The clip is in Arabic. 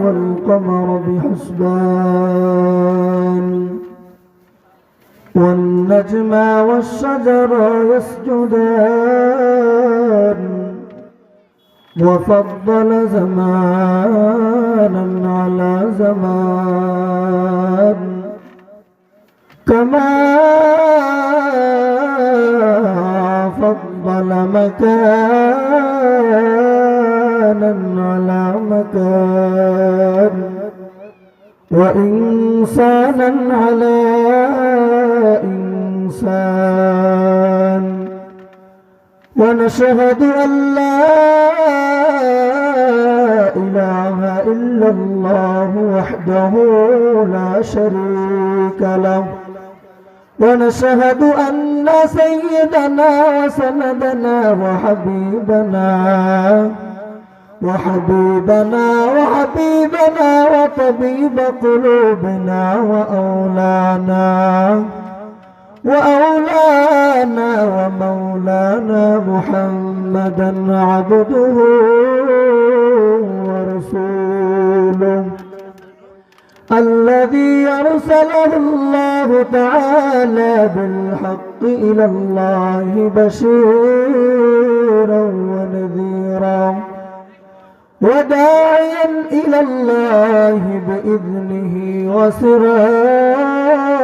والقمر بحسبان والنجم والشجر يسجدان وفضل زمانا على زمان كما فضل مكانا على مكان وإنسانا على إنسان ونشهد أن لا إله إلا الله وحده لا شريك له ونشهد أن سيدنا وسندنا وحبيبنا وطبيب قلوبنا وأولانا ومولانا محمدا عبده ورسوله الذي أرسله الله تعالى بالحق إلى الله بشيرا ونذيرا وداعيا إلى الله بإذنه وسراجا